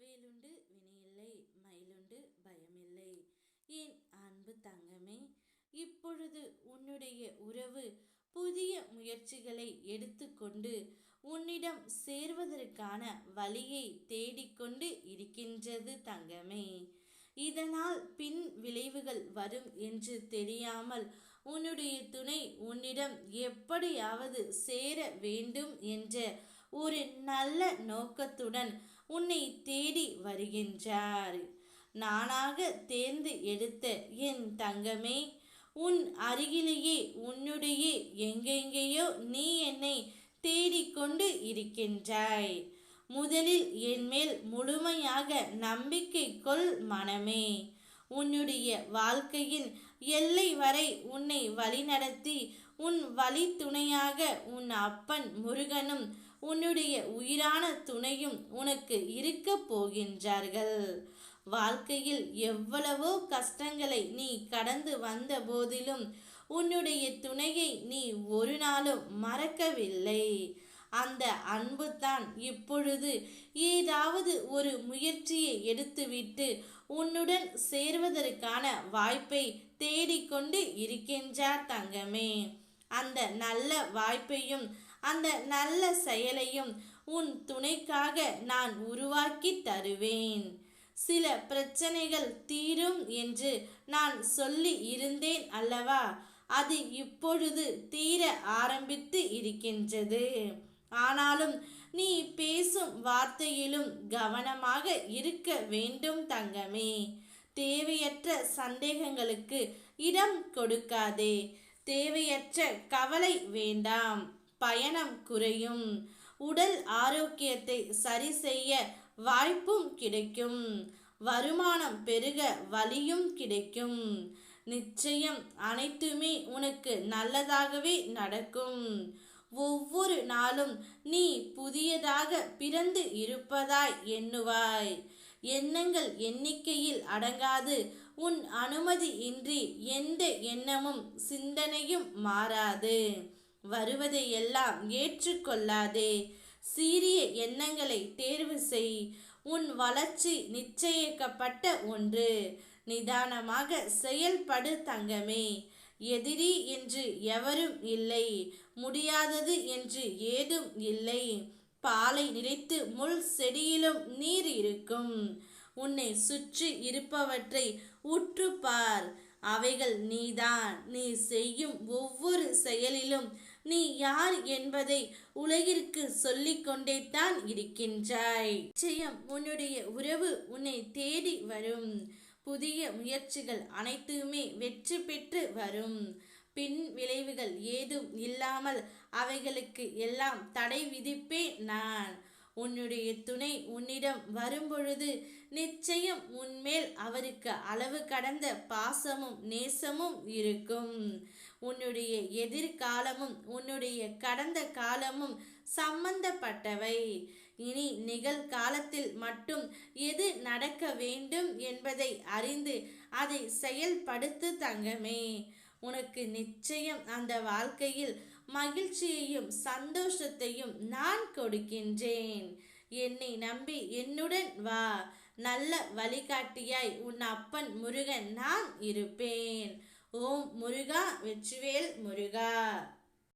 வேலுண்டு வினையில்லை, மயிலுண்டு பயமில்லை. என் அன்பு தங்கமே, இப்பொழுது உன்னுடைய உறவு புதிய முயற்சிகளை எடுத்துக்கொண்டு உன்னிடம் சேர்வதற்கான வழியை தேடிக்கொண்டு இருக்கின்றது தங்கமே. இதனால் பின் விளைவுகள் வரும் என்று தெரியாமல் உன்னுடைய துணை உன்னிடம் எப்படியாவது சேர வேண்டும் என்ற ஒரு நல்ல நோக்கத்துடன் உன்னை தேடி வருகின்றார். நானாக தேர்ந்து எடுத்த என் தங்கமே, உன் அருகிலேயே உன்னுடைய எங்கெங்கேயோ நீ என்னை தேடிக்கொண்டு இருக்கின்றாய். முதலில் என் மேல் முழுமையாக நம்பிக்கை கொள் மனமே. உன்னுடைய வாழ்க்கையின் எல்லை வரை உன்னை வழிநடத்தி உன் வழி துணையாக உன் அப்பன் முருகனும் உன்னுடைய உயிரான துணையும் உனக்கு இருக்க போகின்றார்கள். வாழ்க்கையில் எவ்வளவோ கஷ்டங்களை நீ கடந்து வந்த போதிலும் உன்னுடைய துணையை நீ ஒரு நாளும் மறக்கவில்லை. அந்த அன்பு தான் இப்பொழுது ஏதாவது ஒரு முயற்சியை எடுத்துவிட்டு உன்னுடன் சேர்வதற்கான வாய்ப்பை தேடிக்கொண்டு இருக்கின்றார் தங்கமே. அந்த நல்ல வாய்ப்பையும் அந்த நல்ல செயலையும் உன் துணைக்காக நான் உருவாக்கி தருவேன். சில பிரச்சனைகள் தீரும் என்று நான் சொல்லி இருந்தேன் அல்லவா, அது இப்பொழுது தீர ஆரம்பித்து இருக்கின்றது. ஆனாலும் நீ பேசும் வார்த்தையிலும் கவனமாக இருக்க வேண்டும் தங்கமே. தேவையற்ற சந்தேகங்களுக்கு இடம் கொடுக்காதே. தேவையற்ற கவலை வேண்டாம். பயணம் குறையும். உடல் ஆரோக்கியத்தை சரி செய்ய வாய்ப்பும் கிடைக்கும். வருமானம் பெருக வழியும் கிடைக்கும். நிச்சயம் அனைத்துமே உனக்கு நல்லதாகவே நடக்கும். ஒவ்வொரு நாளும் நீ புதியதாக பிறந்து இருப்பதாய் எண்ணுவாய். எண்ணங்கள் எண்ணிக்கையில் அடங்காது. உன் அனுமதி இன்றி எந்த எண்ணமும் சிந்தனையும் மாறாது. வருவதை எல்லாம் ஏற்றுக்கொள்ளாதே. சீரிய எண்ணங்களை தேர்வு செய். உன் வளர்ச்சி நிச்சயிக்கப்பட்ட ஒன்று. நிதானமாக செயல்படு தங்கமே. எதிரி என்று எவரும் இல்லை. முடியாதது என்று ஏதும் இல்லை. பாலை நிறைத்து முள் செடியிலும் நீர் இருக்கும். உன்னை சுற்றி இருப்பவற்றை உற்றுப்பார். அவைகள் நீதான். நீ செய்யும் ஒவ்வொரு செயலிலும் நீ யார் என்பதை உலகிற்கு சொல்லிக்கொண்டே தான் இருக்கின்றாய். நிச்சயம் உன்னுடைய உறவு உன்னை தேடி வரும். புதிய முயற்சிகள் அனைத்துமே வெற்றி பெற்று வரும். பின் விளைவுகள் ஏதும் இல்லாமல் அவைகளுக்கு எல்லாம் தடை விதிப்பேன் நான். உன்னுடைய துணை உன்னிடம் வரும்பொழுது நிச்சயம் உன்மேல் அவருக்கு அளவு கடந்த பாசமும் நேசமும் இருக்கும். உன்னுடைய எதிர்காலமும் உன்னுடைய கடந்த காலமும் சம்பந்தப்பட்டவை. இனி நிகழ்காலத்தில் மட்டும் எது நடக்க வேண்டும் என்பதை அறிந்து அதை செயல்படுத்து தங்கமே. உனக்கு நிச்சயம் அந்த வாழ்க்கையில் மகிழ்ச்சியையும் சந்தோஷத்தையும் நான் கொடுக்கின்றேன். என்னை நம்பி என்னுடன் வா. நல்ல வழிகாட்டியாய் உன் அப்பன் முருகன் நான் இருப்பேன். ஓம் முருகா, வெற்றிவேல் முருகா.